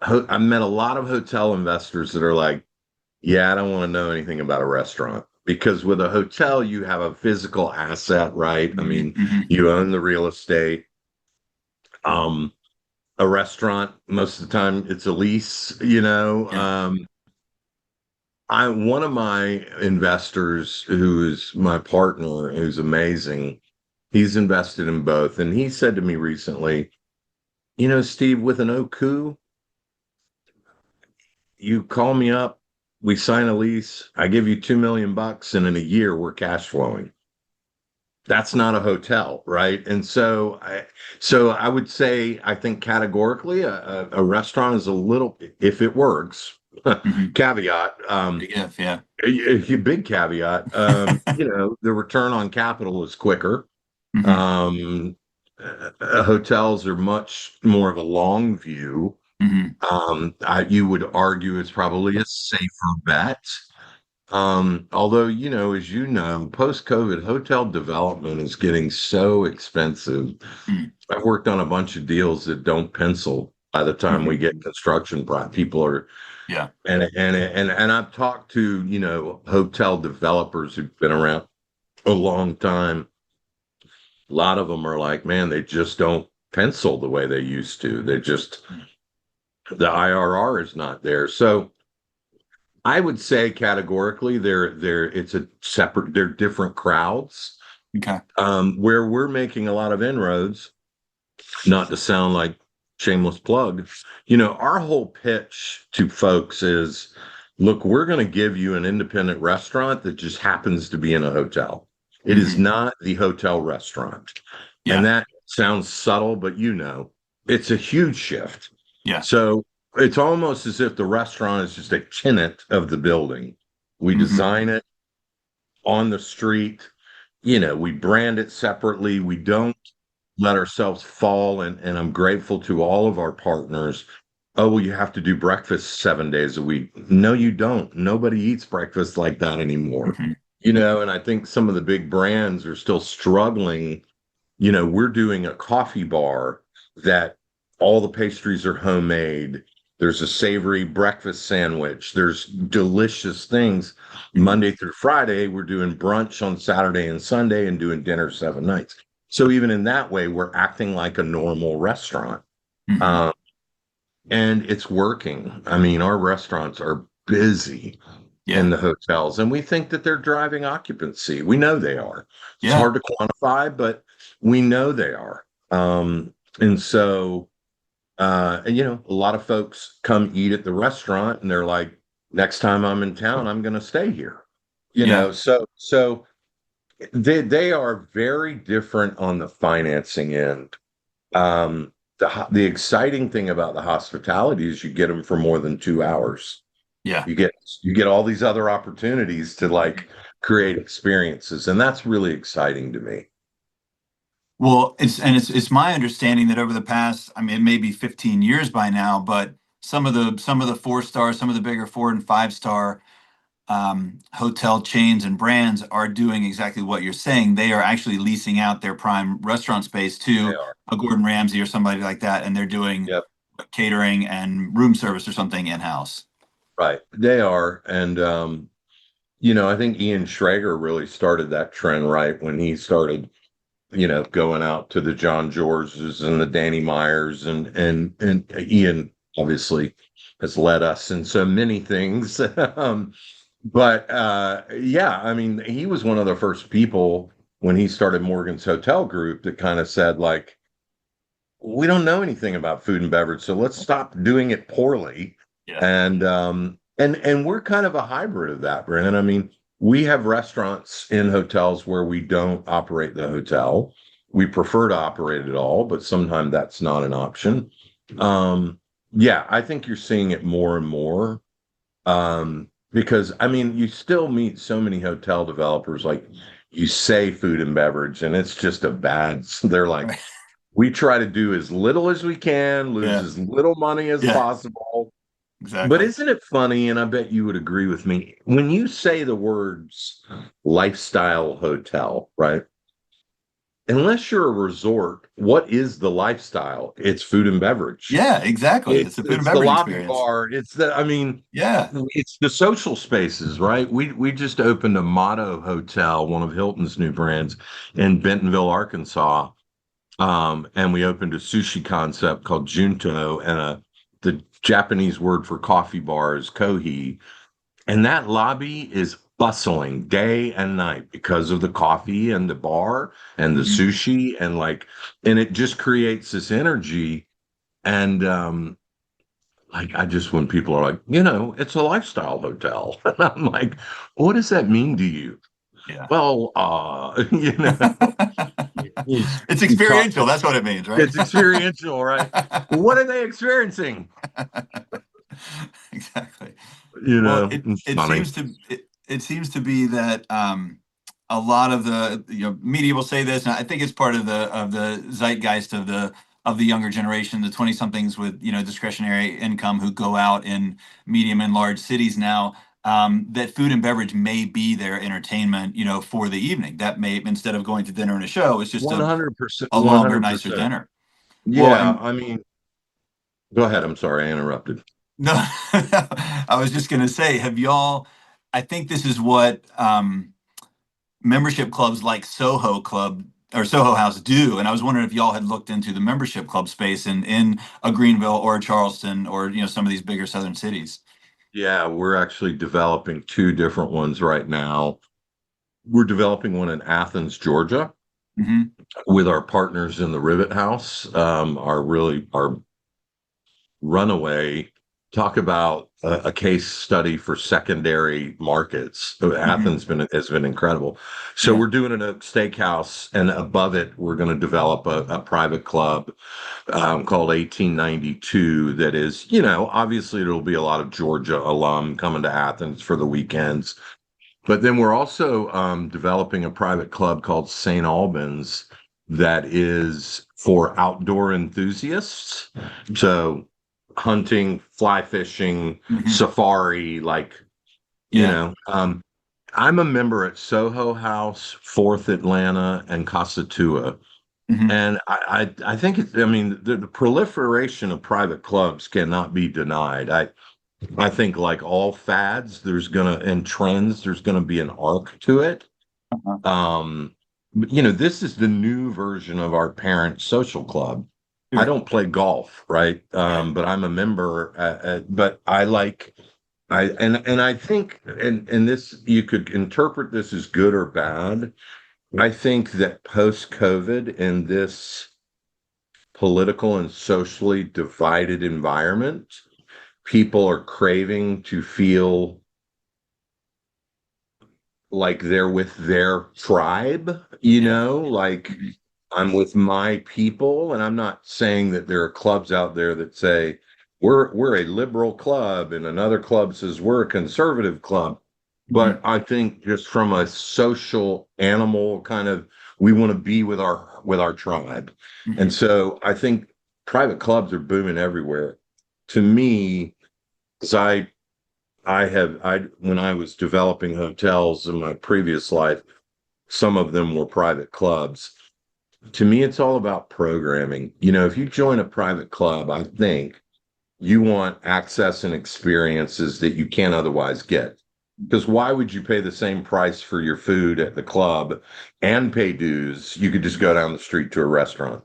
I met a lot of hotel investors that are like, yeah, I don't want to know anything about a restaurant because with a hotel, you have a physical asset, right? I Hmm. mean, Hmm. you own the real estate. Um, a restaurant, most of the time, it's a lease, Yeah. one of my investors, who is my partner, who's amazing, he's invested in both. And he said to me recently, Steve, with an Oku, you call me up, we sign a lease, I give you 2 million bucks, and in a year we're cash flowing. That's not a hotel, right? And so I would say, I think categorically, a restaurant is a little, if it works, Hmm. caveat, Big if, yeah. big caveat, the return on capital is quicker. Hmm. Um, Hotels are much more of a long view. Hmm. You would argue it's probably a safer bet. Although, as you know, post-COVID hotel development is getting so expensive. I've worked on a bunch of deals that don't pencil by the time we Hmm. get construction. People are, Yeah. and I've talked to, hotel developers who've been around a long time. A lot of them are like, man, they just don't pencil the way they used to. The IRR is not there. So I would say categorically, they're different crowds. Okay. Where we're making a lot of inroads, not to sound like shameless plug, our whole pitch to folks is, look, we're going to give you an independent restaurant that just happens to be in a hotel. It is Hmm. not the hotel restaurant. And Yeah. that sounds subtle, but it's a huge shift. Yeah. So it's almost as if the restaurant is just a tenant of the building. We Hmm. design it on the street, we brand it separately. We don't let ourselves fall. And I'm grateful to all of our partners. Oh, well, you have to do breakfast 7 days a week. No, you don't. Nobody eats breakfast like that anymore. Hmm. And I think some of the big brands are still struggling. We're doing a coffee bar that all the pastries are homemade. There's a savory breakfast sandwich. There's delicious things. Hmm. Monday through Friday, we're doing brunch on Saturday and Sunday and doing dinner 7 nights. So even in that way, we're acting like a normal restaurant. Hmm. Um, and it's working. I mean, our restaurants are busy in Yeah. the hotels, and we think that they're driving occupancy. We know they are. It's Yeah. hard to quantify, but we know they are. And so, a lot of folks come eat at the restaurant, and they're like, next time I'm in town, I'm going to stay here. Yeah. So they are very different on the financing end. The exciting thing about the hospitality is you get them for more than 2 hours. Yeah. You get all these other opportunities to like create experiences, and that's really exciting to me. Well, it's my understanding that over the past, I mean, it may be 15 years by now, but some of the 4 star, some of the bigger 4 and 5 star hotel chains and brands are doing exactly what you're saying. They are actually leasing out their prime restaurant space They to are. a Gordon Ramsay or somebody like that, and they're doing Yep. catering and room service or something in-house. Right. They are. And I think Ian Schrager really started that trend right when he started, going out to the John George's and the Danny Myers, and Ian obviously has led us in so many things. But yeah, I mean, he was one of the first people when he started Morgan's Hotel Group that kind of said, like, we don't know anything about food and beverage, so let's stop doing it poorly. Yeah. And we're kind of a hybrid of that, Brandon. I mean, we have restaurants in hotels where we don't operate the hotel. We prefer to operate it all, but sometimes that's not an option. Yeah, I think you're seeing it more and more. Because I mean, you still meet so many hotel developers, like you say food and beverage, and it's just a bad, they're like, Right. we try to do as little as we can, lose Yeah. as little money as Yeah. possible. But Exactly. isn't it funny? And I bet you would agree with me when you say the words lifestyle hotel, right? Unless you're a resort, what is the lifestyle? It's food and beverage. Yeah, exactly. It's It's the food and it's the beverage lobby experience. bar. I mean, Yeah. it's the social spaces, right? We just opened a Motto Hotel, one of Hilton's new brands, in Bentonville, Arkansas. And we opened a sushi concept called Junto, and the Japanese word for coffee bar is kohi. And that lobby is bustling day and night because of the coffee and the bar and the Mhm. sushi and and it just creates this energy. And like I just when people are like, it's a lifestyle hotel. And I'm like, what does that mean to you? Yeah. Well, It's you talk, experiential. That's what it means, right? it's experiential, right? What are they experiencing? Exactly. Well, it It's it funny. seems to it seems to be that a lot of the media will say this, and I think it's part of the zeitgeist of the younger generation, the 20 somethings with discretionary income who go out in medium and large cities now. That food and beverage may be their entertainment, for the evening. That may, instead of going to dinner and a show, it's just a 100%, a longer, nicer 100%. dinner. Well, Yeah, and I mean, go ahead. I'm sorry, I interrupted. no, I was just gonna say, have y'all? I think this is what membership clubs like Soho Club or Soho House do, and I was wondering if y'all had looked into the membership club space in a Greenville or a Charleston or some of these bigger southern cities. Yeah, we're actually developing two different ones right now. We're developing one in Athens, Georgia, Hmm. with our partners in the Rivet House, our runaway. Talk about a case study for secondary markets. Hmm. Has been incredible. So Yeah. we're doing it at a steakhouse, and above it, we're going to develop a private club called 1892. That is, obviously it'll be a lot of Georgia alum coming to Athens for the weekends. But then we're also developing a private club called St. Albans that is for outdoor enthusiasts. So hunting, fly fishing, Hmm. safari, Yeah. I'm a member at Soho House, Fourth Atlanta, and Casa. Hmm. And I think I mean, the proliferation of private clubs cannot be denied. I think like all fads, and trends, there's gonna be an arc to it. Uh-huh. But, this is the new version of our parent social club. I Sure. don't play golf, right? Right. But I'm a member. But I like and I think and this you could interpret this as good or bad. I think that post COVID in this political and socially divided environment, people are craving to feel like they're with their tribe, Yeah. like Hmm. I'm with my people. And I'm not saying that there are clubs out there that say we're a liberal club and another club says we're a conservative club. But Hmm. I think just from a social animal kind of we want to be with our tribe. And Hmm. so I think private clubs are booming everywhere. To me, because I when I was developing hotels in my previous life, some of them were private clubs. To me, it's all about programming. If you join a private club, I think you want access and experiences that you can't otherwise get. Because why would you pay the same price for your food at the club and pay dues? You could just go down the street to a restaurant.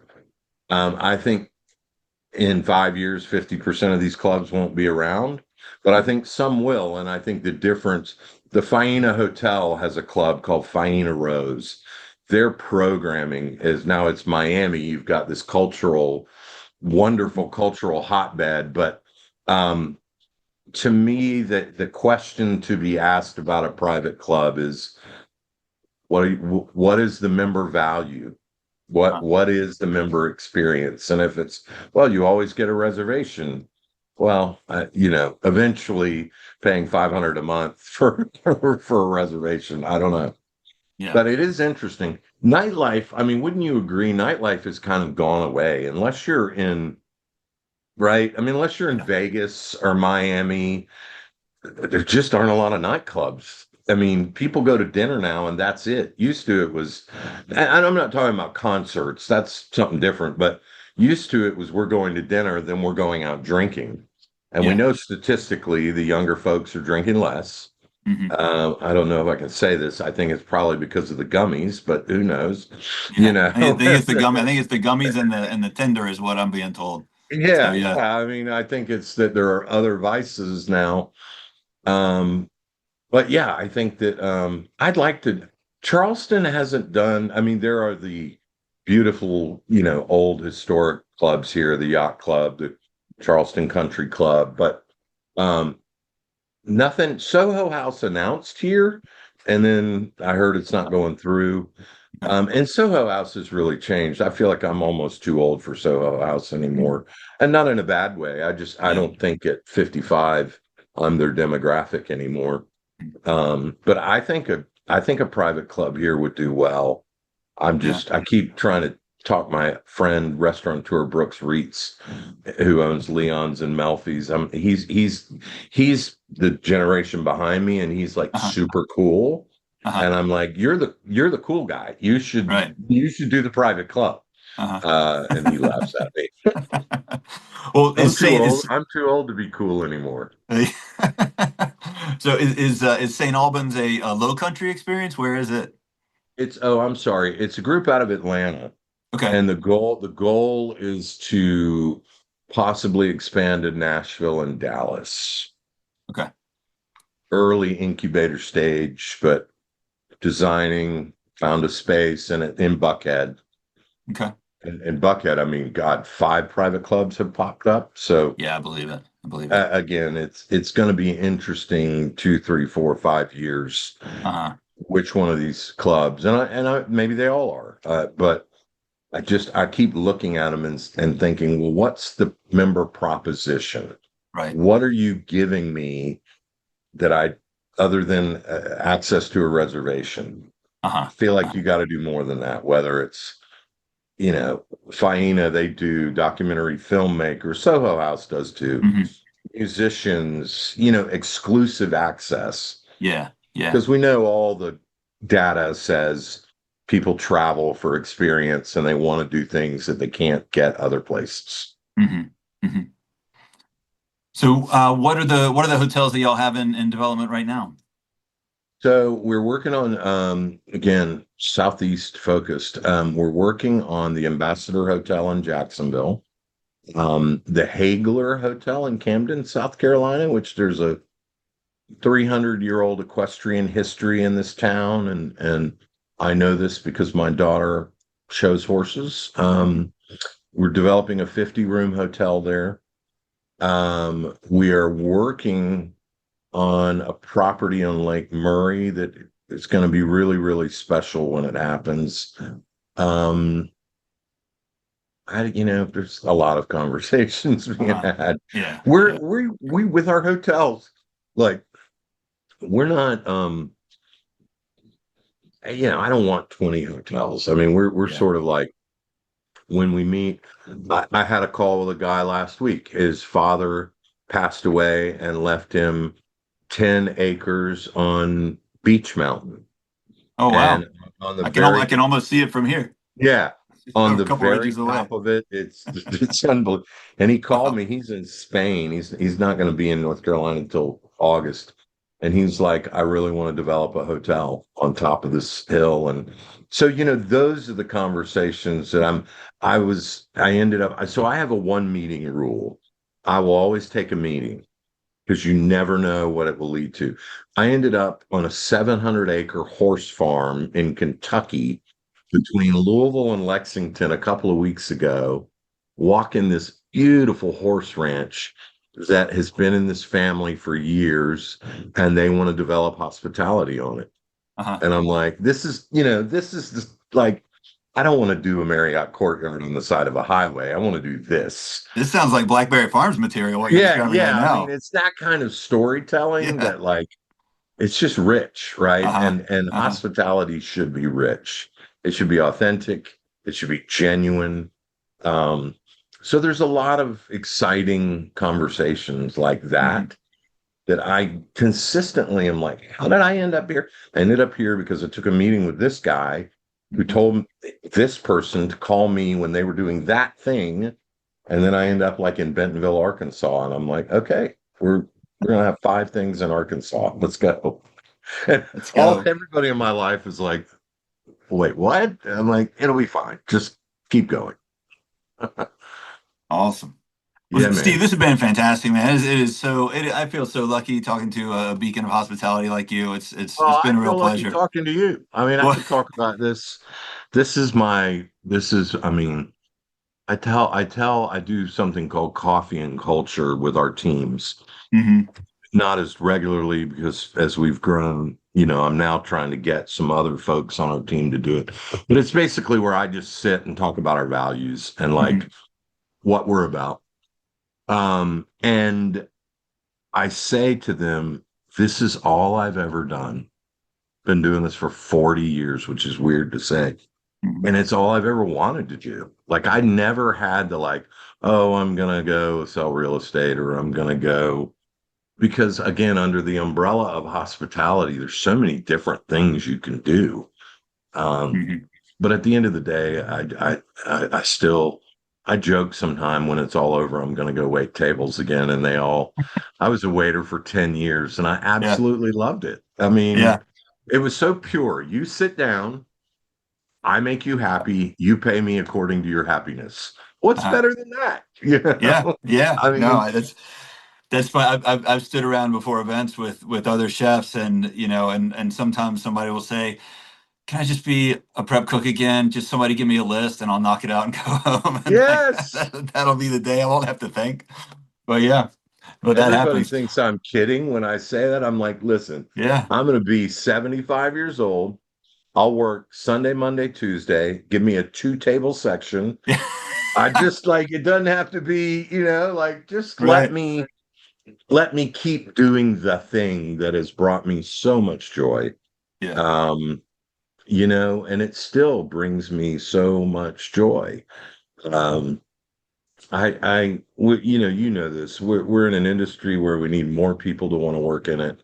I think in 5 years, 50% of these clubs won't be around, but I think some will. And I think the Faena Hotel has a club called Faena Rose. Their programming is now it's Miami. You've got this wonderful cultural hotbed. But um, to me, the question to be asked about a private club is what is the member value? Uh, What is the member experience? And if it's, well, you always get a reservation. Well, eventually paying 500 a month for a reservation. I don't know. yeah. But it is interesting. Nightlife, I mean, wouldn't you agree? Nightlife has kind of gone away unless you're in, right? I mean, unless you're in Yeah. Vegas or Miami, there just aren't a lot of nightclubs. I mean, people go to dinner now and that's it. Used to it was, and I'm not talking about concerts, that's something different, but used to it was we're going to dinner, then we're going out drinking. And we Yeah. know statistically the younger folks are drinking less. Hmm. I don't know if I can say this. I think it's probably because of the gummies, but who knows? You Yeah. know, I think it's the gummies and the Tinder is what I'm being told. So yeah, yeah. yeah. I mean, I think it's that there are other vices now. Um, But yeah, I think that I'd like to. Charleston hasn't done. I mean, there are the beautiful, old historic clubs here, the Yacht Club, the Charleston Country Club, but um, nothing. Soho House announced here, and then I heard it's not going through. Okay. And Soho House has really changed. I feel like I'm almost too old for Soho House anymore, and not in a bad way. I Yeah. don't think at 55 I'm their demographic anymore. But I think a private club here would do well. Yeah. I keep trying to talk my friend restaurateur Brooks Reitz, who owns Leon's and Melfi's. He's the generation behind me, and he's like Uh-huh. super cool. Uh-huh. And I'm like, you're the cool guy. You should Right. you should do the private club. Uh-huh. And he laughs at me. Well, I'm is too Saint old. is I'm too old to be cool anymore. so is St. Albans a low country experience? Where is it? I'm sorry. It's a group out of Atlanta. Okay. And the goal is to possibly expand to Nashville and Dallas. Okay. Early incubator stage, but designing, found a space in Buckhead. Okay. In Buckhead, I mean, God, 5 private clubs have popped up. So Yeah, I believe it. I believe it. again, it's going to be interesting 2, 3, 4, 5 years Uh-huh. which one of these clubs, and I maybe they all are, but I keep looking at them and thinking, well, what's the member proposition? Right. What are you giving me that other than access to a reservation? I Uh-huh. feel like Uh-huh. you got to do more than that, whether it's, Faina, they do documentary filmmakers, Soho House does too, Hmm. musicians, exclusive access. Yeah. Yeah. Because we know all the data says people travel for experience and they want to do things that they can't get other places. Hmm. Hmm. So what are the hotels that y'all have in development right now? So we're working on again southeast focused. We're working on the Ambassador Hotel in Jacksonville, the Hagler Hotel in Camden, South Carolina, which there's a 300-year-old equestrian history in this town, and I know this because my daughter shows horses. We're developing a 50-room hotel there. We are working on a property on Lake Murray that is going to be really, really special when it happens. Um, there's a lot of conversations being Uh-huh. had. Yeah. We're Yeah. we with our hotels, like we're not I don't want 20 hotels. I mean, we're Yeah. sort of like when we meet. I had a call with a guy last week. His father passed away and left him 10 acres on Beach Mountain. Oh And wow. on the I very, can almost see it from here. yeah, Just on a the couple very ridges away. top of it, it's unbelievable. And he called Wow. me. He's in Spain. He's not going to be in North Carolina until August. And he's like, I really want to develop a hotel on top of this hill. And so, those are the conversations that I ended up, so I have a one meeting rule. I will always take a meeting because you never know what it will lead to. I ended up on a 700-acre horse farm in Kentucky between Louisville and Lexington a couple of weeks ago, walking this beautiful horse ranch that has been in this family for years, and they want to develop hospitality on it. Uh-huh. And I'm like, this is just like, I don't want to do a Marriott courtyard on the side of a highway. I want to do this. This sounds like Blackberry Farms material, what you're Yeah, describing right yeah. I mean, now. it's that kind of storytelling Yeah. that like it's just rich, right? Uh-huh. And Uh-huh. hospitality should be rich. It should be authentic. It should be genuine. Um, so there's a lot of exciting conversations like Hmm. that I consistently am like, how did I end up here? I ended up here because I took a meeting with this guy who Hmm. told this person to call me when they were doing that thing. And then I end up like in Bentonville, Arkansas. And I'm like, okay, we're gonna have 5 things in Arkansas. Let's go. And Let's go. everybody in my life is like, wait, what? And I'm like, it'll be fine. Just keep going. Awesome. Well, Yeah, Steve, man. this has been fantastic, man. It is so. I feel so lucky talking to a beacon of hospitality like you. It's Well, I been a real feel lucky pleasure. talking to you. I mean, I Well, could talk about this. I mean, I do something called coffee and culture with our teams. hmm Not as regularly because as we've grown, I'm now trying to get some other folks on our team to do it. But it's basically where I just sit and talk about our values and like hmm what we're about. And I say to them, this is all I've ever done. Been doing this for 40 years, which is weird to say. hmm And it's all I've ever wanted to do. Like I never had to like, oh, I'm gonna go sell real estate or I'm gonna go because again, under the umbrella of hospitality, there's so many different things you can do. Um, hmm but at the end of the day, I still I joke sometime when it's all over, I'm going to go wait tables again. And I was a waiter for 10 years and I Yeah, absolutely loved it. I mean, yeah, it was so pure. You sit down, I make you happy, you pay me according to your happiness. What's uh, better than that? You yeah, know, yeah. I No, mean, that's fine. I've stood around before events with other chefs, and and sometimes somebody will say, "Can I just be a prep cook again? Just somebody give me a list, and I'll knock it out and go home." And like yes. that'll be the day. I won't have to think. But yeah, but that Everybody happens. thinks I'm kidding when I say that. I'm like, listen, Yeah. I'm going to be 75 years old. I'll work Sunday, Monday, Tuesday. Give me a two-table section. I just like it doesn't have to be, like just Right. let me keep doing the thing that has brought me so much joy. Yeah. Um, and it still brings me so much joy. Um, you know this. We're in an industry where we need more people to want to work in it.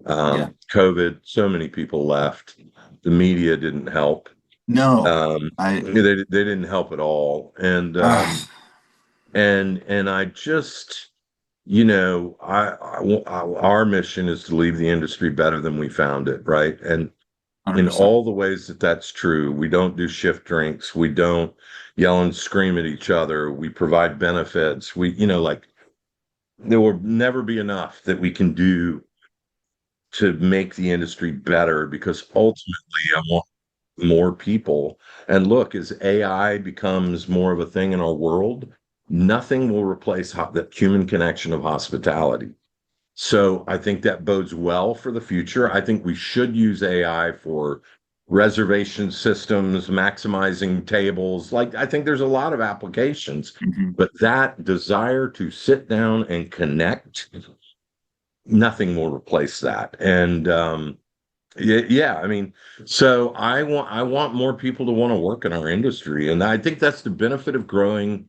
Yeah. COVID, so many people left. The media didn't help. No. I. They didn't help at all. Uh, And I just, our mission is to leave the industry better than we found it, right? And in 100%. all the ways that that's true, we don't do shift drinks, we don't yell and scream at each other, we provide benefits. Like there will never be enough that we can do to make the industry better because ultimately I want more people. And look, as AI becomes more of a thing in our world, nothing will replace the human connection of hospitality. So I think that bodes well for the future. I think we should use AI for reservation systems, maximizing tables. Like, I think there's a lot of applications, hmm but that desire to sit down and connect, nothing will replace that. And yeah, I mean, so I want more people to want to work in our industry, and I think that's the benefit of growing,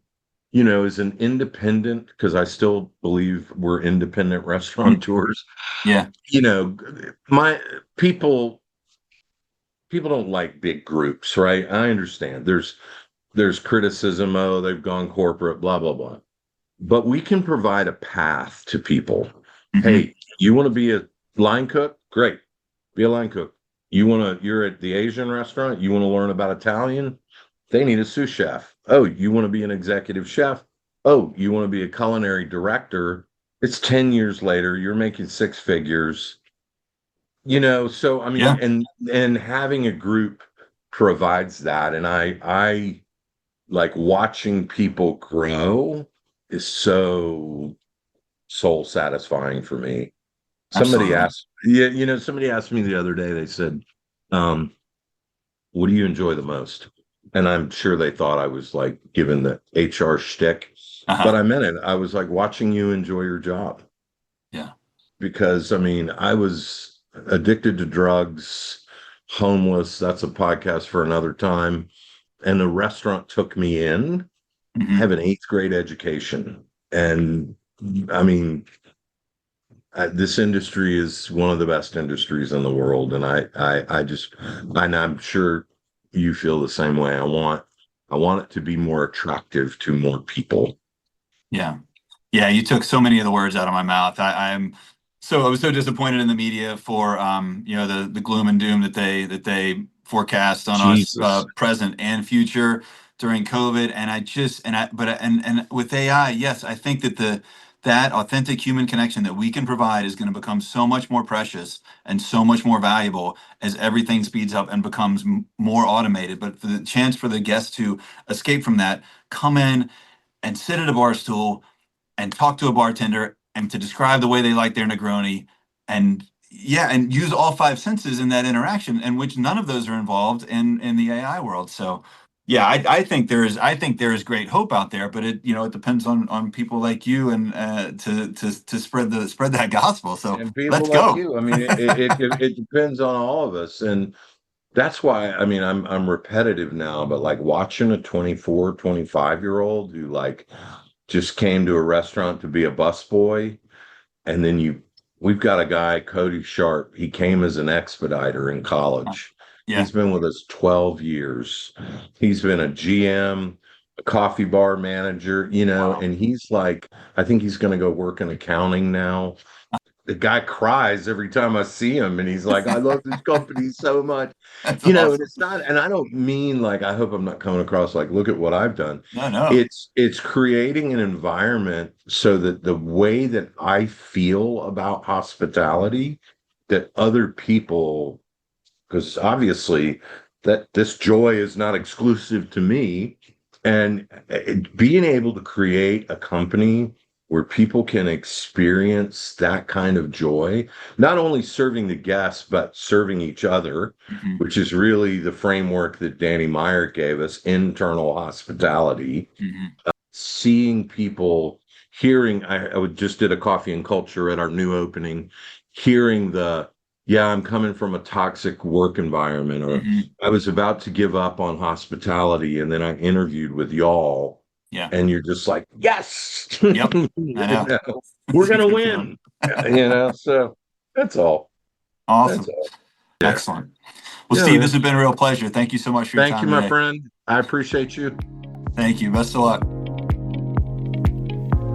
as an independent, because I still believe we're independent restaurateurs. Yeah. You know, my people don't like big groups, right? I understand. There's criticism, oh, they've gone corporate, blah blah blah. But we can provide a path to people. hmm Hey, you want to be a line cook? Great. Be a line cook. You're at the Asian restaurant, you want to learn about Italian? They need a sous chef. Oh, you want to be an executive chef? Oh, you want to be a culinary director? It's 10 years later, you're making six figures. So I mean, Yeah. and having a group provides that. And I like watching people grow is so soul satisfying for me. Absolutely. Somebody asked me the other day, they said, um, what do you enjoy the most? And I'm sure they thought I was like giving the HR shtick, but Uh-huh. I meant it. I was like watching you enjoy your job Yeah. because I mean, I was addicted to drugs, homeless. That's a podcast for another time. And the restaurant took me in. I have hmm an eighth grade education. And I mean, this industry is one of the best industries in the world, and and I'm sure you feel the same way. I want it to be more attractive to more people. Yeah. Yeah, you took so many of the words out of my mouth. I was so disappointed in the media for the gloom and doom that they forecast on us Jesus, present and future during COVID, and and with AI, yes, I think that that authentic human connection that we can provide is going to become so much more precious and so much more valuable as everything speeds up and becomes more automated. But for the chance for the guests to escape from that, come in and sit at a bar stool and talk to a bartender and to describe the way they like their Negroni, and yeah, and use all five senses in that interaction, and which none of those are involved in the AI world. So yeah, I think there is great hope out there, but it depends on people like you and to spread that gospel. So And people let's like go. you. I mean, it depends on all of us. And that's why, I mean, I'm repetitive now, but like watching a 24, 25-year-old who like just came to a restaurant to be a busboy, and then we've got a guy, Cody Sharp. He came as an expediter in college. Yeah. He's been with us 12 years. He's been a GM, a coffee bar manager, Wow. and he's like, I think he's going to go work in accounting now. The guy cries every time I see him, and he's like, I love this company so much. That's And awesome. it's not, and I don't mean like, I hope I'm not coming across like, look at what I've done. No, no. It's creating an environment so that the way that I feel about hospitality, that other people, because obviously that this joy is not exclusive to me, and being able to create a company where people can experience that kind of joy, not only serving the guests, but serving each other, Hmm. which is really the framework that Danny Meyer gave us, internal hospitality. Hmm. Seeing people, hearing, just did a coffee and culture at our new opening, hearing yeah, I'm coming from a toxic work environment, or Hmm. I was about to give up on hospitality, and then I interviewed with y'all, Yeah. and you're just like, yes, Yep. I know. we're It's a gonna good feeling. win, so that's all. That's Awesome. all. Yeah. Excellent. Well, Yeah, Steve, man. this has been a real pleasure. Thank you so much for your Thank you, time my today. friend. I appreciate you. Thank you. Best of luck.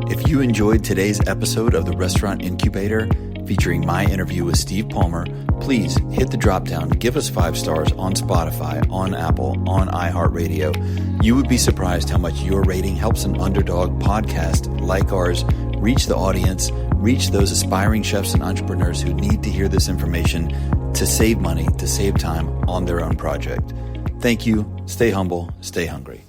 If you enjoyed today's episode of the Restaurant Incubator, featuring my interview with Steve Palmer, please hit the drop down, give us 5 stars on Spotify, on Apple, on iHeartRadio. You would be surprised how much your rating helps an underdog podcast like ours reach the audience, reach those aspiring chefs and entrepreneurs who need to hear this information to save money, to save time on their own project. Thank you. Stay humble, stay hungry.